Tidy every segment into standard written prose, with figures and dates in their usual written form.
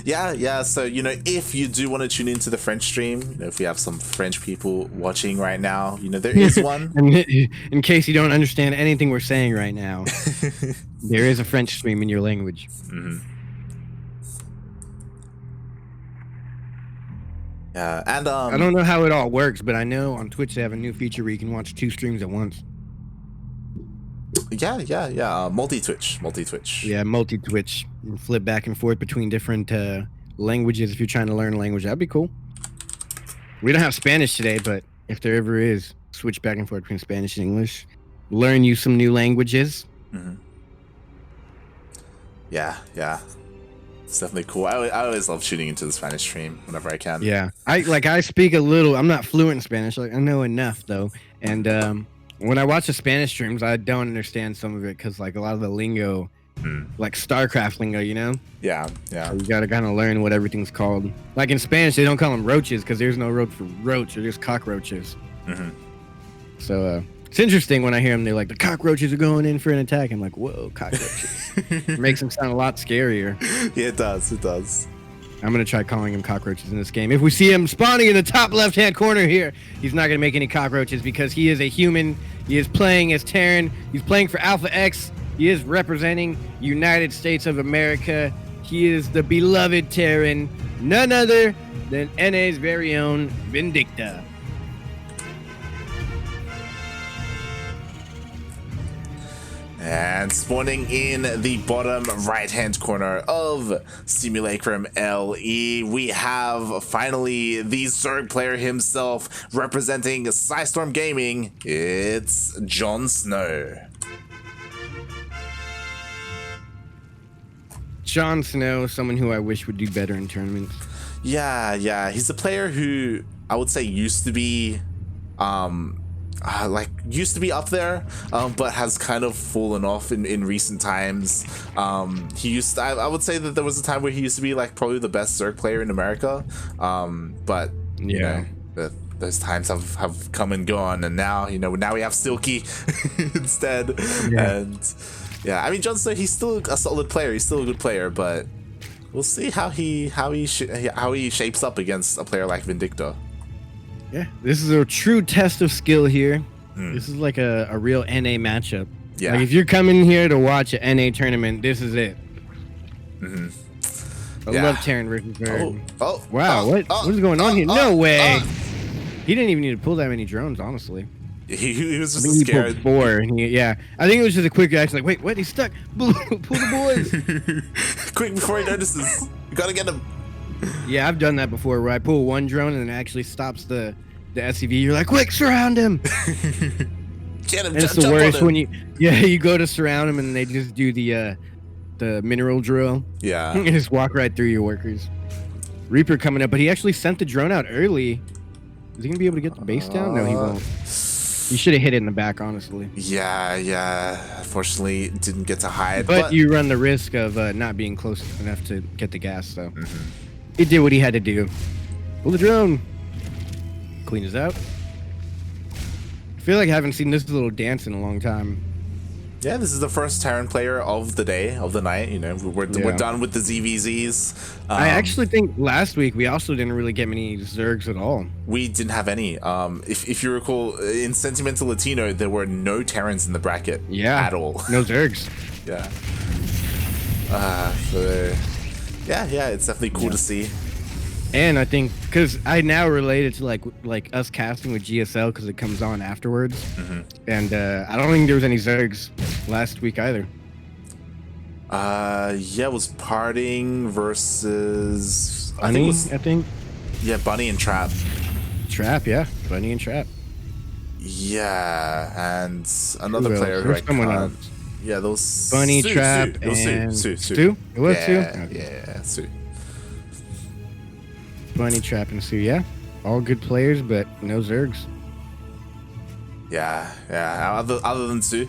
Yeah. So, if you do want to tune into the French stream, if we have some French people watching right now, there is one. In case you don't understand anything we're saying right now, there is a French stream in your language. Yeah, and I don't know how it all works, but I know on Twitch they have a new feature where you can watch 2 streams at once. Yeah. Multi-Twitch. Yeah, multi-Twitch. You flip back and forth between different languages if you're trying to learn a language. That'd be cool. We don't have Spanish today, but if there ever is, switch back and forth between Spanish and English. Learn you some new languages. Yeah. It's definitely cool. I always love tuning into the Spanish stream whenever I can. Yeah, I speak a little. I'm not fluent in Spanish. Like I know enough though, and when I watch the Spanish streams, I don't understand some of it because like a lot of the lingo, like StarCraft lingo, Yeah. So you gotta kind of learn what everything's called. Like in Spanish, they don't call them roaches because there's no road for roach. They're just cockroaches. So it's interesting when I hear them. They're like, the cockroaches are going in for an attack. I'm like, whoa, cockroaches. It makes them sound a lot scarier. Yeah, it does. I'm going to try calling him cockroaches in this game. If we see him spawning in the top left-hand corner here, he's not going to make any cockroaches because he is a human. He is playing as Terran. He's playing for Alpha X. He is representing United States of America. He is the beloved Terran, none other than NA's very own Vindicta. And spawning in the bottom right-hand corner of Simulacrum LE, we have finally the Zerg player himself representing Psystorm Gaming. It's JonSnow. JonSnow, someone who I wish would do better in tournaments. Yeah. He's a player who I would say used to be up there, but has kind of fallen off in recent times. I would say that there was a time where he used to be like probably the best Zerg player in America, but those times have come and gone, and now we have Silky instead. And I mean, JonSnow, he's still a solid player, he's still a good player, but we'll see how he shapes up against a player like Vindicta. Yeah, this is a true test of skill here. This is like a real NA matchup. Yeah. Like if you're coming here to watch an NA tournament, this is it. I love Terran versus Zerg. Wow, what is going on here? No way. He didn't even need to pull that many drones, honestly. He was just scared. He pulled 4. I think it was just a quick reaction. Like, wait, what? He's stuck. Pull the boys. Quick before he notices. You gotta get him. Yeah, I've done that before where I pull one drone and it actually stops the SCV. You're like, quick, surround him. Get him. And it's the worst when you go to surround him and they just do the mineral drill. Yeah. And just walk right through your workers. Reaper coming up, but he actually sent the drone out early. Is he gonna be able to get the base down? No, he won't. You should have hit it in the back, honestly. Yeah. Unfortunately, didn't get to hide. But you run the risk of not being close enough to get the gas, so. He did what he had to do. Pull the drone. Clean us out. I feel like I haven't seen this little dance in a long time. Yeah, this is the first Terran player of the day, of the night. We're done with the ZVZs. I actually think last week we also didn't really get many Zergs at all. We didn't have any. If you recall, in Sentimental Latino, there were no Terrans in the bracket at all. No Zergs. Yeah. It's definitely cool to see. And I think because I now relate it to like us casting with GSL because it comes on afterwards, and I don't think there was any Zergs last week either. It was Parting versus Bunny, I think. Yeah, Bunny and Trap. Bunny and Trap. Yeah, and another player who I can't. Yeah, those Bunny, Trap, and Sue. It was Sue. Yeah, Sue. Bunny, Trap, and Sue. Yeah, all good players, but no Zergs. Yeah. Other than Sue,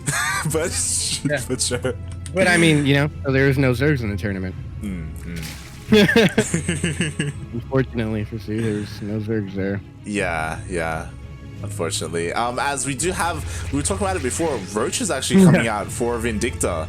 but sure. But I mean, so there is no Zergs in the tournament. Unfortunately for Sue, there's no Zergs there. Yeah. Unfortunately, as we were talking about it before, Roach is actually coming out for Vindicta.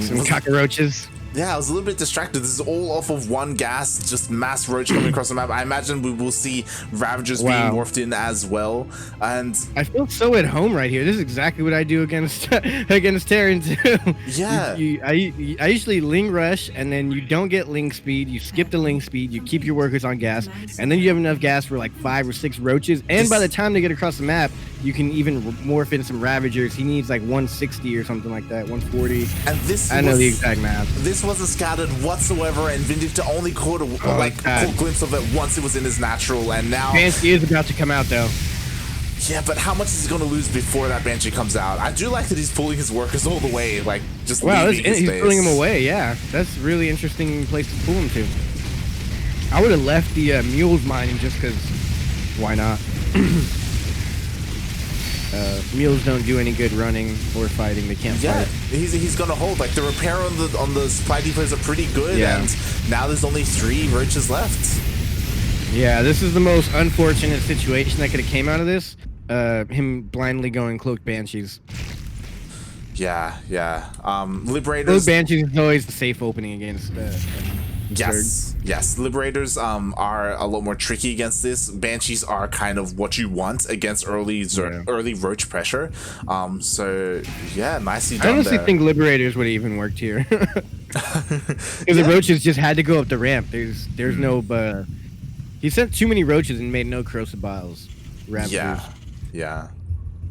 Some cockroaches. Yeah, I was a little bit distracted. This is all off of one gas, just mass roach coming across the map. I imagine we will see Ravagers being morphed in as well. And I feel so at home right here. This is exactly what I do against against Terran too. Yeah. I usually Ling rush, and then you don't get Ling speed. You skip the Ling speed. You keep your workers on gas, and then you have enough gas for like 5 or 6 roaches. And by the time they get across the map, you can even morph in some Ravagers. He needs like 160 or something like that, 140. And this I know the exact map. This wasn't scouted whatsoever, and Vindicta only caught a caught glimpse of it once it was in his natural, and now Banshee is about to come out though. Yeah, but how much is he going to lose before that Banshee comes out? I do like that he's pulling his workers all the way, like just leaving his he's base. pulling him away. Yeah, that's a really interesting place to pull him to. I would have left the mules mining just because. Why not? Mules don't do any good running or fighting. They can't fight. He's gonna hold. Like the repair on the supply depots are pretty good, and now there's only 3 roaches left. Yeah, this is the most unfortunate situation that could have came out of this. Him blindly going cloaked banshees. Yeah. Liberators. Cloaked banshees is always the safe opening against. Yes. Liberators are a lot more tricky against this. Banshees are kind of what you want against early roach pressure. So yeah, nicely done. I honestly there. think Liberators would have even worked here. Because the roaches just had to go up the ramp. There's no. He sent too many roaches and made no corrosive biles. Ravagers. Yeah.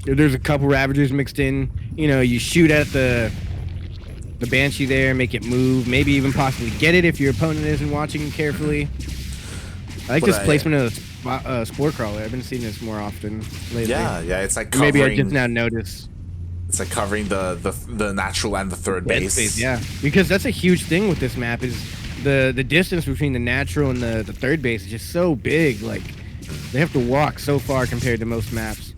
There's a couple Ravagers mixed in. You know, you shoot at the Banshee there, make it move, maybe even possibly get it if your opponent isn't watching carefully. I like this placement of the Spore Crawler. I've been seeing this more often lately. Yeah, it's like covering, maybe I just now notice. It's like covering the natural and the third base. Yeah, because that's a huge thing with this map is the distance between the natural and the third base is just so big. Like they have to walk so far compared to most maps.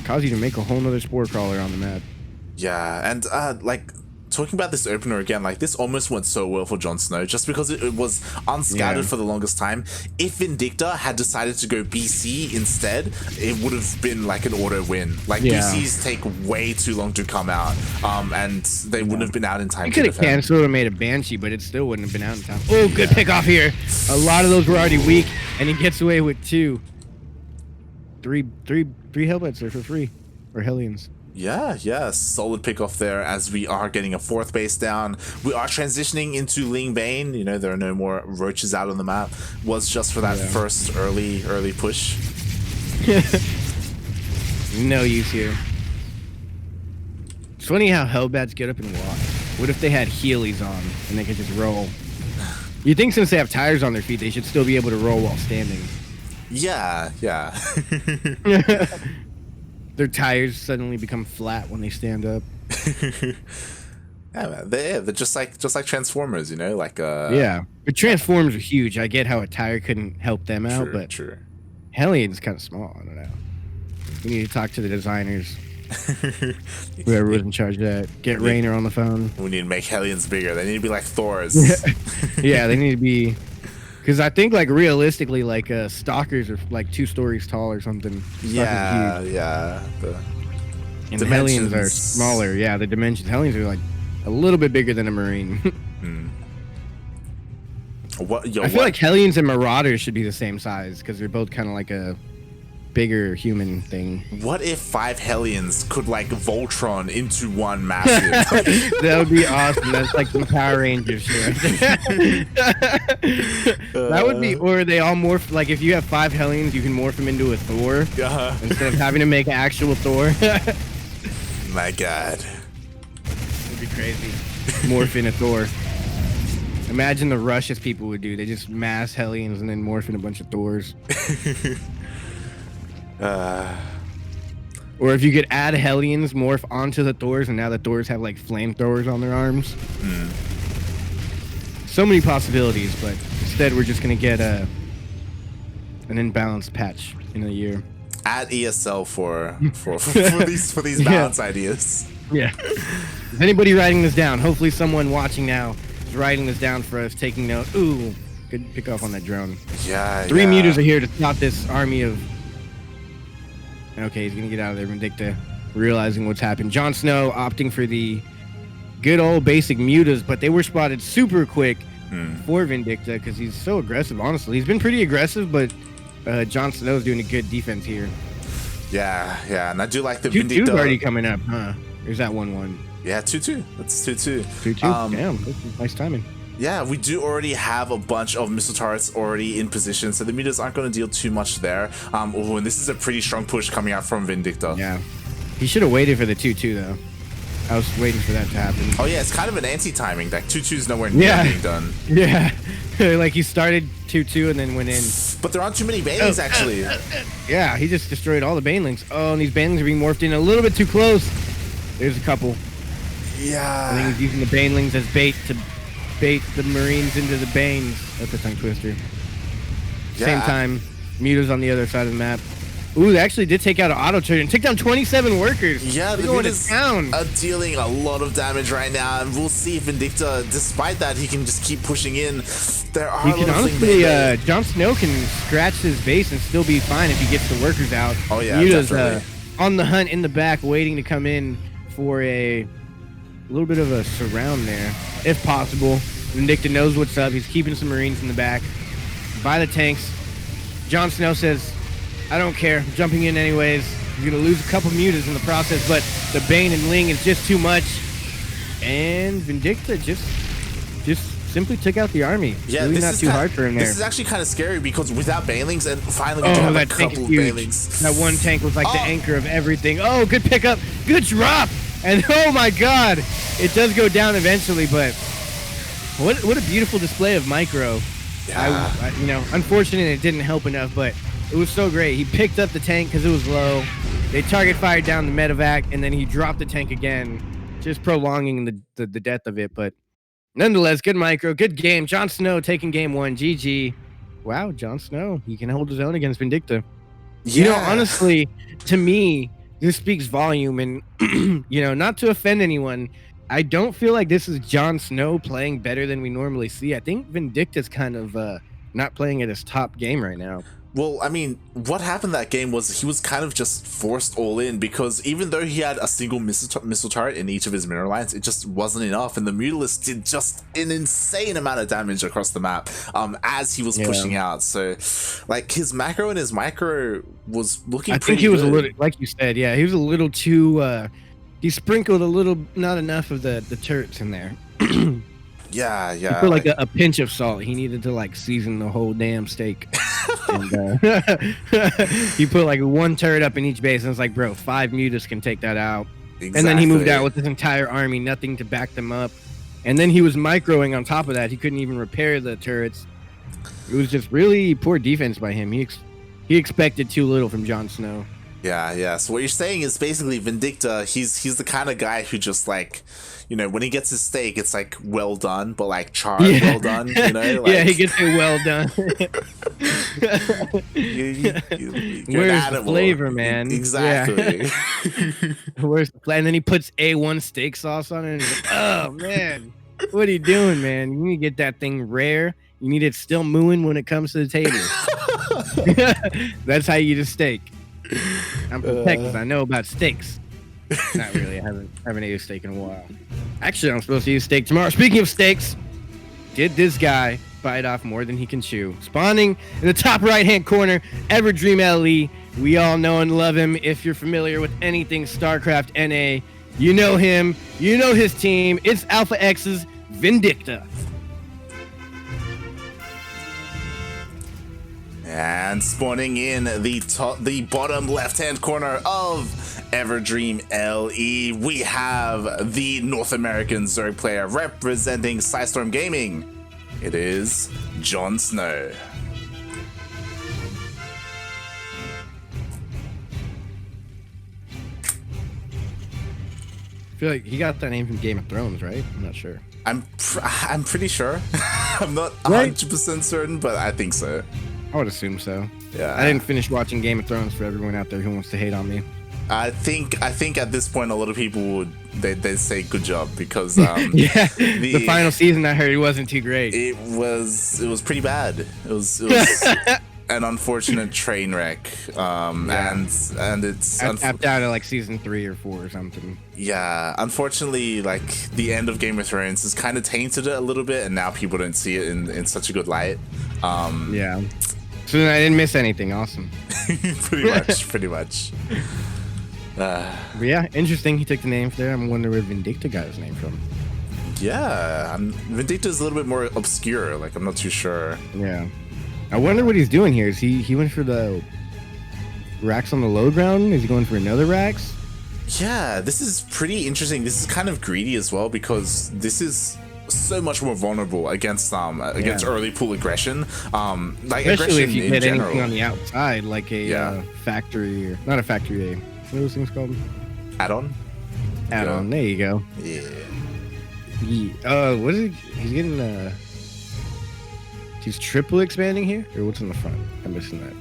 Cause you to make a whole nother Spore Crawler on the map. Yeah, and like talking about this opener again, like this almost went so well for JonSnow just because it was unscouted for the longest time. If Vindicta had decided to go BC instead, it would have been like an auto win. Like BCs take way too long to come out, and they wouldn't have been out in time. You could have canceled and made a Banshee, but it still wouldn't have been out in time. Oh, good pick off here. A lot of those were already weak, and he gets away with 2. 3 Hellbats are for free, or Hellions. Yeah, solid pick off there as we are getting a 4th base down. We are transitioning into Ling Bane. You know, there are no more roaches out on the map. Was just for that first early push. No use here. It's funny how Hellbats get up and walk. What if they had Heelys on and they could just roll? You'd think since they have tires on their feet, they should still be able to roll while standing. Yeah. Their tires suddenly become flat when they stand up. Yeah, man. They're just like Transformers, you know, like yeah, but Transformers are huge. I get how a tire couldn't help them out, but Hellions kind of small. I don't know. We need to talk to the designers. Whoever was in charge of that. Get Rainer on the phone. We need to make Hellions bigger. They need to be like Thor's. Yeah, they need to be. Because I think, like, realistically, like, Stalkers are, like, 2 stories tall or something. Yeah. And the Hellions are smaller. Yeah, the dimensions. Hellions are, like, a little bit bigger than a Marine. I feel like Hellions and Marauders should be the same size, because they're both kind of like a bigger human thing. What if 5 Hellions could like Voltron into one massive? That would be awesome. That's like some Power Rangers shit. That would be, or they all morph. Like if you have 5 Hellions, you can morph them into a Thor instead of having to make an actual Thor. My God, it'd be crazy. Morph in a Thor. Imagine the rushes people would do. They just mass Hellions and then morph in a bunch of Thors. Or if you could add Hellions morph onto the Thors, and now the Thors have like flamethrowers on their arms. So many possibilities, but instead we're just gonna get an imbalanced patch in a year. Add ESL for these balance ideas. Yeah. Is anybody writing this down? Hopefully someone watching now is writing this down for us, taking note. Ooh, good pick off on that drone. Yeah. 3 mutas are here to stop this army of. Okay, he's gonna get out of there. Vindicta realizing what's happened. JonSnow opting for the good old basic mutas, but they were spotted super quick for Vindicta because he's so aggressive. Honestly, he's been pretty aggressive, but JonSnow's doing a good defense here. Yeah, and I do like the 2-2 already coming up, huh? There's that 1-1. Yeah, 2-2. That's 2-2. 2-2. Damn, that's nice timing. Yeah, we do already have a bunch of missile turrets already in position, so the mutas aren't going to deal too much there. Oh, and this is a pretty strong push coming out from Vindicta. Yeah, he should have waited for the 2-2 though. I was waiting for that to happen. Oh yeah, it's kind of an anti-timing. Like 2-2 is nowhere near being done. Yeah, like he started 2-2 and then went in. But there aren't too many banelings actually. Yeah, he just destroyed all the banelings. Oh, and these banelings are being morphed in a little bit too close. There's a couple. Yeah. I think he's using the banelings as bait to bait the Marines into the Banes. That's a tongue twister. Yeah. Same time, Muta's on the other side of the map. Ooh, they actually did take out an auto turret and took down 27 workers. Yeah, the Mutas are dealing a lot of damage right now, and we'll see if Vindicta, despite that, he can just keep pushing in. There are honestly, JonSnow can scratch his base and still be fine if he gets the workers out. Oh yeah, Muta's on the hunt in the back, waiting to come in for a little bit of a surround there, if possible. Vindicta knows what's up. He's keeping some Marines in the back. By the tanks. JonSnow says, I don't care. I'm jumping in anyways. He's going to lose a couple mutas in the process, but the Bane and Ling is just too much. And Vindicta just simply took out the army. Yeah, really this not is too hard for him there. This is actually kind of scary because without banelings, and finally we do have a couple of banelings. That one tank was like the anchor of everything. Oh, good pickup. Good drop. And oh my god, it does go down eventually, but what a beautiful display of micro. Yeah. You know, unfortunately it didn't help enough, but it was so great. He picked up the tank because it was low. They target fired down the medevac, and then he dropped the tank again, just prolonging the death of it. But nonetheless, good micro, good game. JonSnow taking game 1. GG. Wow, JonSnow, he can hold his own against Vindicta. Yeah. You know, honestly, to me, this speaks volume, and you know, not to offend anyone, I don't feel like this is JonSnow playing better than we normally see. I think Vindicta's kind of not playing at his top game right now. Well, I mean, what happened that game was he was kind of just forced all in, because even though he had a single missile turret in each of his mineral lines, it just wasn't enough, and the Mutalisk did just an insane amount of damage across the map as he was pushing out. So, like, his macro and his micro was looking pretty good. I think he was a little, like you said, yeah, he was a little too, he sprinkled a little, not enough of the turrets in there. Yeah. He put like a pinch of salt. He needed to like season the whole damn steak. And, he put like one turret up in each base, and it's like, bro, 5 mutas can take that out. Exactly. And then he moved out with his entire army, nothing to back them up. And then he was microing on top of that. He couldn't even repair the turrets. It was just really poor defense by him. He expected too little from JonSnow. Yeah. So what you're saying is basically Vindicta, he's the kind of guy who just, like, you know, when he gets his steak, it's like well done, but like charred well done, you know? Like, yeah, he gets it well done. Where's the flavor, man? Exactly. Yeah. Where's the flavor? And then he puts A1 steak sauce on it, and he's like, oh, man. What are you doing, man? You need to get that thing rare. You need it still mooing when it comes to the table. That's how you eat a steak. I'm from Texas. I know about steaks. Not really. I haven't ate a steak in a while. Actually, I'm supposed to eat steak tomorrow. Speaking of steaks, did this guy bite off more than he can chew? Spawning in the top right-hand corner, Everdream LE. We all know and love him. If you're familiar with anything StarCraft NA, you know him. You know his team. It's Alpha X's Vindicta. And spawning in the bottom left-hand corner of Everdream LE, we have the North American Zerg player representing Psystorm Gaming. It is JonSnow. I feel like he got that name from Game of Thrones, right? I'm not sure. I'm pretty sure. I'm not 100% certain, but I think so. I would assume so. Yeah. I didn't finish watching Game of Thrones, for everyone out there who wants to hate on me. I think at this point a lot of people would they'd say good job, because yeah, the final season I heard it wasn't too great. It was pretty bad. It was an unfortunate train wreck. And it's tapped out at like season 3 or 4 or something. Yeah, unfortunately, like the end of Game of Thrones has kind of tainted it a little bit, and now people don't see it in such a good light. Yeah. So then I didn't miss anything. Awesome. pretty much. But yeah, interesting. He took the name there. I'm wondering where Vindicta got his name from. Yeah, Vindicta is a little bit more obscure. Like, I'm not too sure. Yeah. I wonder what he's doing here. Is he went for the racks on the low ground? Is he going for another racks? Yeah, this is pretty interesting. This is kind of greedy as well, because this is so much more vulnerable against early pool aggression. Like, especially aggression if you in get general. anything on the outside, like a factory, or not a factory, what are those things called? Add-on. Add-on. There you go. Yeah. What is it? He's getting he's triple expanding here, or what's in the front? I'm missing that.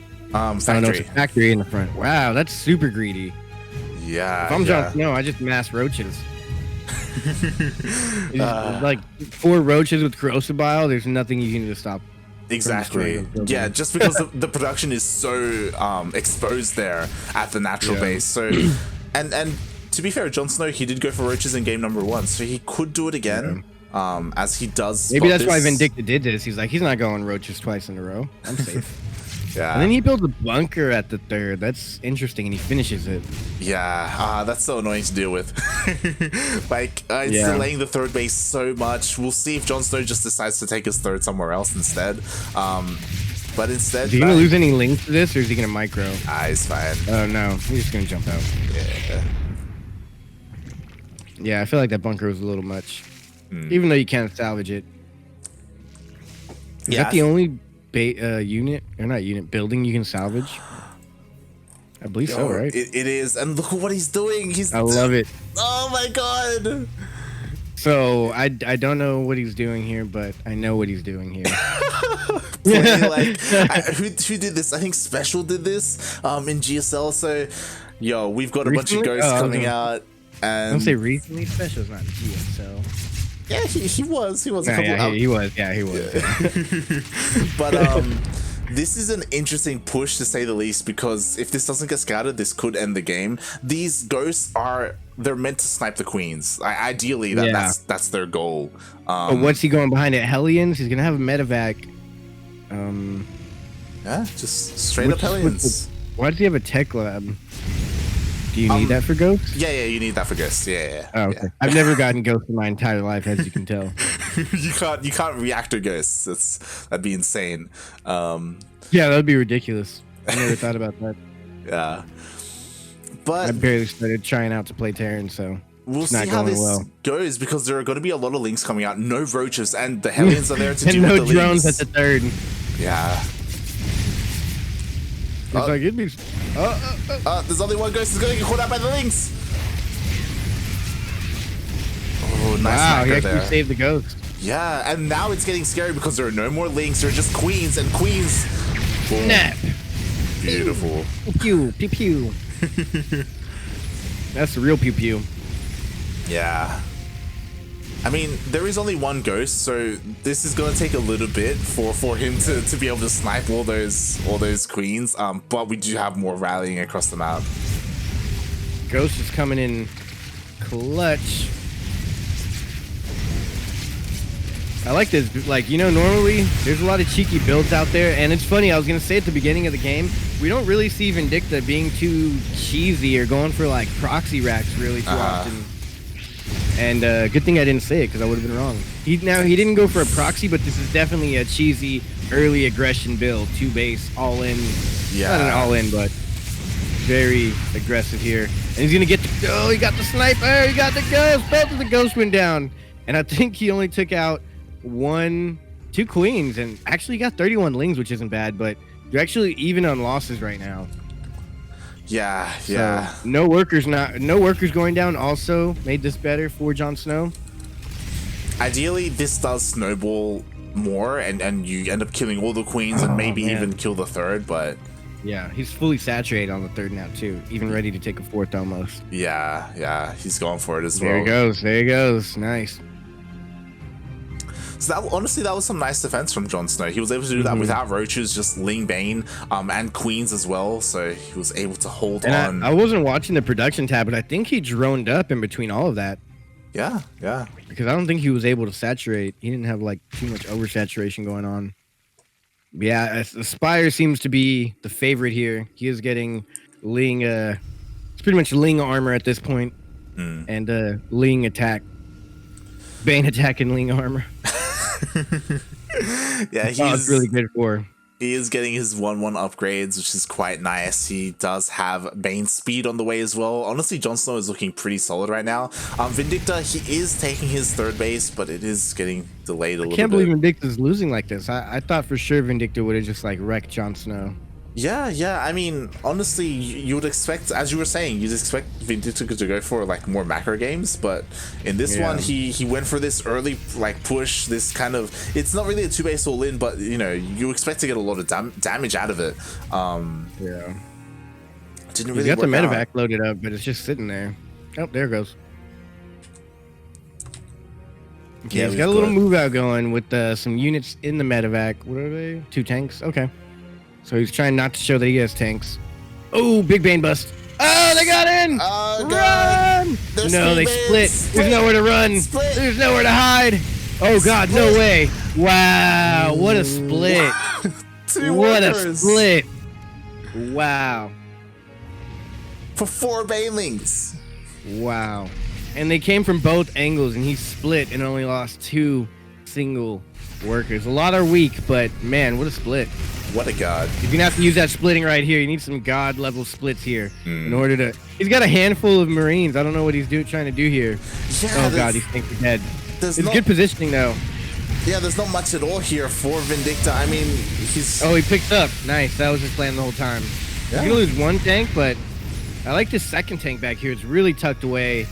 Factory. I don't know, it's a factory in the front. Wow, that's super greedy. Yeah. If I'm JonSnow, I just mass roaches. Like 4 roaches with corrosive bile, there's nothing you can do to stop. Exactly. Yeah, just because the production is so exposed there at the natural base. So, and to be fair, JonSnow, he did go for roaches in game number 1, so he could do it again. As he does. Maybe that's why Vindicta did this. He's like, he's not going roaches twice in a row. I'm safe. Yeah. And then he builds a bunker at the 3rd. That's interesting, and he finishes it. Yeah, that's so annoying to deal with. Like, it's delaying the 3rd base so much. We'll see if JonSnow just decides to take his 3rd somewhere else instead. But instead, is he gonna lose any links to this, or is he gonna micro? He's fine. Oh no, he's just gonna jump out. Yeah. Yeah, I feel like that bunker was a little much. Even though you can't salvage it. Is that the only unit, or not unit, building you can salvage? I believe so, right? It is, and look at what he's doing. I love it. Oh my god. So I don't know what he's doing here, but I know what he's doing here. Who did this? I think Special did this in GSL. So, yo, we've got a bunch of ghosts coming out. And don't say recently. Special's not GSL. Yeah, he was. He was. He was. Yeah, he was. Yeah. But this is an interesting push to say the least, because if this doesn't get scouted, this could end the game. These ghosts they're meant to snipe the queens. Ideally, that's their goal. But what's he going behind at Hellions? He's gonna have a medevac. Yeah, just straight up Hellions. Why does he have a tech lab? Do you need that for ghosts? Yeah, you need that for ghosts. Yeah. Oh, okay. I've never gotten ghosts in my entire life, as you can tell. you can't reactor ghosts. That'd be insane. Yeah, that'd be ridiculous. I never thought about that. Yeah, but I barely started trying out to play Terran, so we'll see how this goes, because there are going to be a lot of links coming out. No roaches, and the Hellions are there to do no with the drones links. at the 3rd. Yeah. It's like it'd be. There's only one ghost who's going to get caught out by the links. Oh, nice. Wow, he actually saved the ghost. Yeah, and now it's getting scary because there are no more links. There are just queens and queens. Boom. Snap. Beautiful. Pew pew pew. That's the real pew pew. Yeah. I mean, there is only one ghost, so this is gonna take a little bit for him to be able to snipe all those queens. But we do have more rallying across the map. Ghost is coming in clutch. I like this. Like, normally there's a lot of cheeky builds out there, and it's funny. I was gonna say at the beginning of the game, we don't really see Vindicta being too cheesy or going for like proxy racks really too often. And good thing I didn't say it, because I would have been wrong. He didn't go for a proxy, but this is definitely a cheesy early aggression build, 2 base, all in. Yeah. Not an all in, but very aggressive here. And he's gonna get he got the sniper, he got the ghost, both of the ghosts went down. And I think he only took out 2 queens, and actually got 31 lings, which isn't bad, but you're actually even on losses right now. Yeah. So, no workers going down also made this better for JonSnow. Ideally, this does snowball more, and you end up killing all the queens and maybe even kill the 3rd, but yeah, he's fully saturated on the 3rd now too, even ready to take a 4th almost. Yeah, he's going for it as well. There he goes. Nice. So that honestly, that was some nice defense from JonSnow. He was able to do that without roaches, just Ling Bane, and Queens as well. So he was able to hold on. I wasn't watching the production tab, but I think he droned up in between all of that. Yeah, yeah. Because I don't think he was able to saturate. He didn't have like too much oversaturation going on. But yeah, Spire seems to be the favorite here. He is getting Ling. It's pretty much Ling armor at this point, and Ling attack, Bane attack and Ling armor. Yeah, he's really good for. He is getting his 1/1 upgrades, which is quite nice. He does have Bane speed on the way as well. Honestly, JonSnow is looking pretty solid right now. Vindicta, he is taking his third base, but it is getting delayed a little bit. I can't believe Vindicta's losing like this. I thought for sure Vindicta would have just like wrecked JonSnow. Yeah. I mean, honestly, you would expect, as you were saying, you'd expect Vindicta to go for like more macro games, but in this one, he went for this early like push. This kind of, it's not really a 2-base all in, but you know, you expect to get a lot of damage out of it. Didn't really. You got the medevac loaded up, but it's just sitting there. Oh, there it goes. Okay, yeah, he's got a little move out going with some units in the medevac. What are they? 2 tanks. Okay. So he's trying not to show that he has tanks. Oh, big Bane bust. Oh, they got in! Run! No, they split. There's nowhere to run. There's nowhere to hide. Oh, God, no way. Wow, what a split. What a split. Wow. For 4 Banelings. Wow. And they came from both angles, and he split and only lost 2 single workers. A lot are weak, but man, what a split. What a god. You're gonna have to use that splitting right here. You need some god level splits here in order to. He's got a handful of Marines. I don't know what he's trying to do here. Yeah, oh god, these things are dead. It's good positioning though. Yeah, there's not much at all here for Vindicta. I mean, he's. Oh, he picked up. Nice. That was his plan the whole time. Yeah. He's gonna lose 1 tank, but I like this second tank back here. It's really tucked away,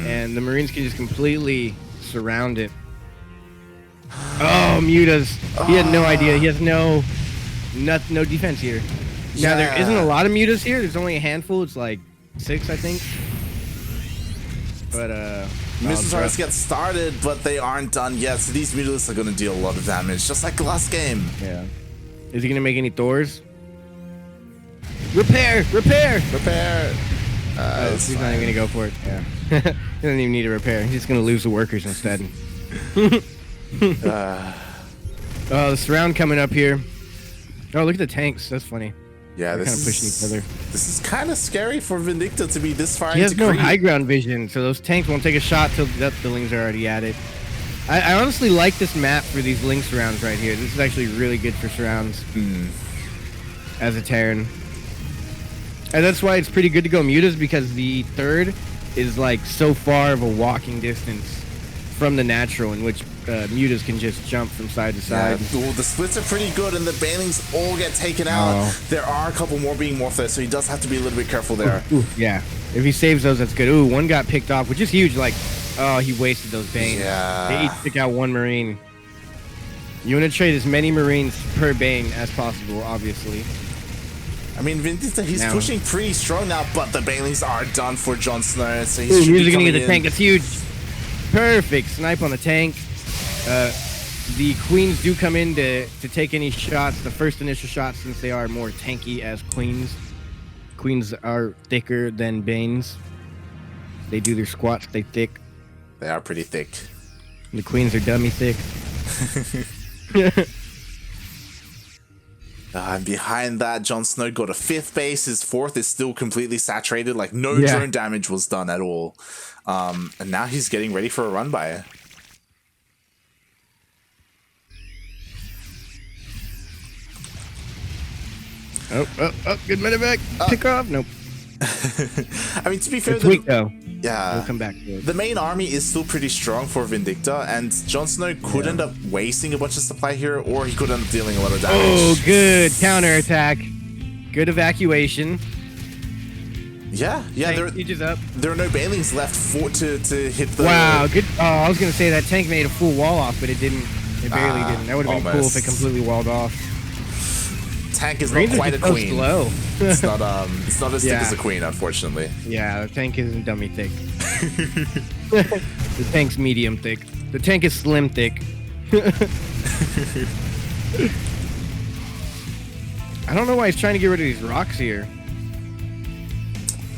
and the Marines can just completely surround it. Oh, Mutas. He had no idea. He has no defense here. Yeah. Now, there isn't a lot of Mutas here. There's only a handful. It's like 6, I think. But, Missiles trying to get started, but they aren't done yet. So these Mutas are going to deal a lot of damage, just like last game. Yeah. Is he going to make any Thors? Repair! Repair! Repair! He's not even going to go for it. Yeah. He doesn't even need a repair. He's just going to lose the workers instead. Oh, the surround coming up here. Oh, look at the tanks. That's funny. Yeah, they're kind of pushing each other. This is kind of scary for Vindicta to be this far. He has no high ground vision, so those tanks won't take a shot till the Lings are already at it. I honestly like this map for these Ling surrounds right here. This is actually really good for surrounds as a Terran. And that's why it's pretty good to go Mutas, because the third is like so far of a walking distance from the natural, in which Mutas can just jump from side to side. Yeah, well, the splits are pretty good, and the Banelings all get taken out. There are a couple more being morphed there, so he does have to be a little bit careful there. Yeah, if he saves those, that's good. Ooh, 1 got picked off, which is huge. Like, oh, he wasted those Banes. Yeah. They each took out 1 Marine. You want to trade as many Marines per Bane as possible, obviously. I mean, Vindicta, he's pushing pretty strong now, but the Banelings are done for JonSnow, so he's going to get the tank. That's huge. Perfect snipe on the tank. The Queens do come in to take any shots, the first initial shots, since they are more tanky as Queens. Queens are thicker than Banes. They do their squats, they thick. They are pretty thick. The Queens are dummy thick. And behind that, JonSnow got a 5th base. His 4th is still completely saturated. Like, no drone damage was done at all. And now he's getting ready for a run by. Oh, good medevac. Pick off. Nope. I mean, to be fair, yeah, we'll come back to it. The main army is still pretty strong for Vindicta, and JonSnow could end up wasting a bunch of supply here, or he could end up dealing a lot of damage. Oh, good counterattack. Good evacuation. Yeah. There are no Banelings left to hit the. Wow, good. Oh, I was gonna say that tank made a full wall off, but it didn't. It barely didn't. That would have been cool if it completely walled off. Tank is not quite a queen. Slow. It's not as thick as a queen, unfortunately. Yeah, the tank isn't dummy thick. The tank's medium thick. The tank is slim thick. I don't know why he's trying to get rid of these rocks here.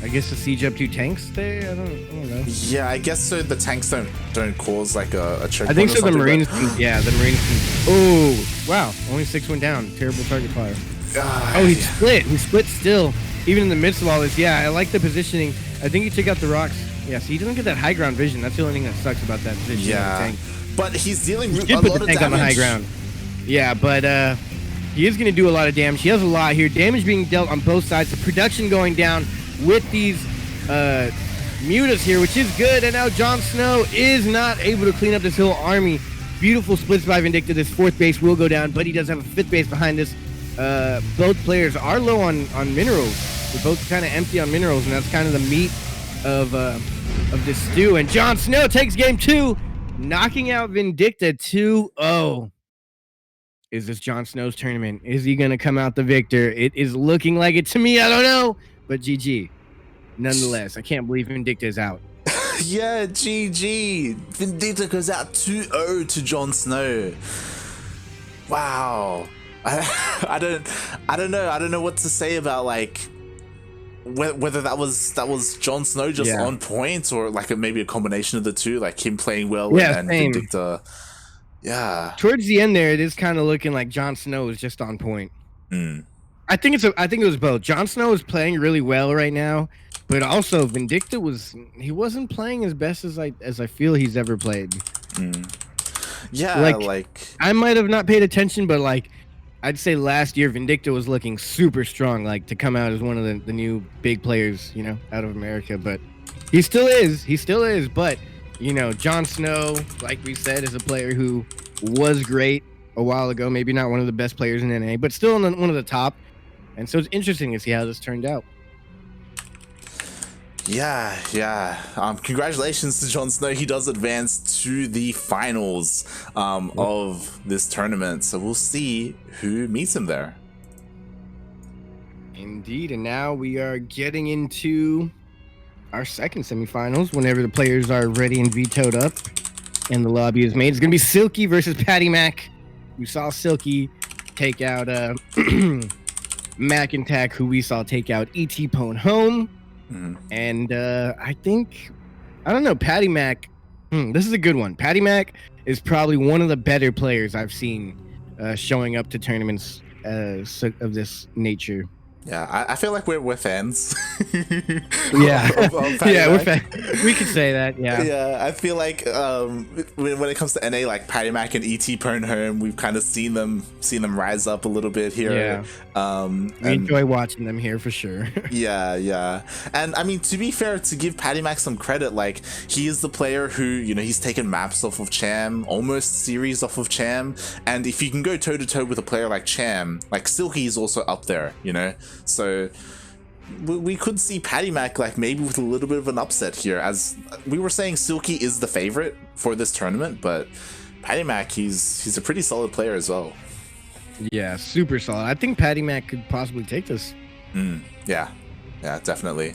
I guess to siege up 2 tanks there. I don't know. Yeah, I guess so. The tanks don't cause like a choke. I think so. The Marines, yeah, the Marines. Oh, wow! Only 6 went down. Terrible target fire. Oh, he split. He split still, even in the midst of all this. Yeah, I like the positioning. I think he took out the rocks. Yeah, so he doesn't get that high ground vision. That's the only thing that sucks about that position. Yeah, of the tank. but he's dealing with a a lot lot the of tank damage on the high ground. Yeah, but he is going to do a lot of damage. He has a lot here. Damage being dealt on both sides. The production going down with these mutas here, which is good. And now JonSnow is not able to clean up this whole army. Beautiful splits by Vindicta. This 4th base will go down, but he does have a 5th base behind this. Both players are low on minerals. They're both kind of empty on minerals, and that's kind of the meat of this stew. And JonSnow takes game 2, knocking out Vindicta 2-0. Is this JonSnow's tournament? Is he going to come out the victor? It is looking like it to me. I don't know, but GG. Nonetheless, I can't believe Vindicta is out. Yeah, GG. Vindicta goes out 2-0 to JonSnow. Wow. I don't know what to say about like whether that was JonSnow just on point, or like maybe a combination of the two, like him playing well and Vindicta. Yeah. Towards the end there, it is kind of looking like JonSnow is just on point. I think it was both. JonSnow is playing really well right now, but also Vindicta wasn't playing as best as I feel he's ever played. Yeah, like I might have not paid attention, but like I'd say last year Vindicta was looking super strong, like to come out as one of the new big players, you know, out of America. But he still is. But you know, JonSnow, like we said, is a player who was great a while ago. Maybe not one of the best players in NA, but still one of the top. And so it's interesting to see how this turned out. Yeah. Congratulations to JonSnow. He does advance to the finals of this tournament. So we'll see who meets him there. Indeed. And now we are getting into our second semifinals whenever the players are ready and vetoed up and the lobby is made. It's going to be Silky versus Patty Mac. We saw Silky take out Mac and Tack, who we saw take out ET Pwn Home. And I don't know, Patty Mac. This is a good one. Patty Mac is probably one of the better players I've seen showing up to tournaments of this nature. Yeah, I feel like we're fans. Yeah, we're fans. We could say that. Yeah. Yeah, I feel like when it comes to NA, like Patty Mac and ET Pwn Home, we've kind of seen them rise up a little bit here. Yeah. We enjoy watching them here for sure. Yeah. And I mean, to be fair, to give Patty Mac some credit, like he is the player who, you know, he's taken maps off of Cham, almost series off of Cham, and if you can go toe to toe with a player like Cham, like Silky is also up there, you know. So we could see Patty Mac like maybe with a little bit of an upset here. As we were saying, Silky is the favorite for this tournament, but Patty Mac, he's a pretty solid player as well. Yeah, super solid. I think Patty Mac could possibly take this. Yeah, definitely.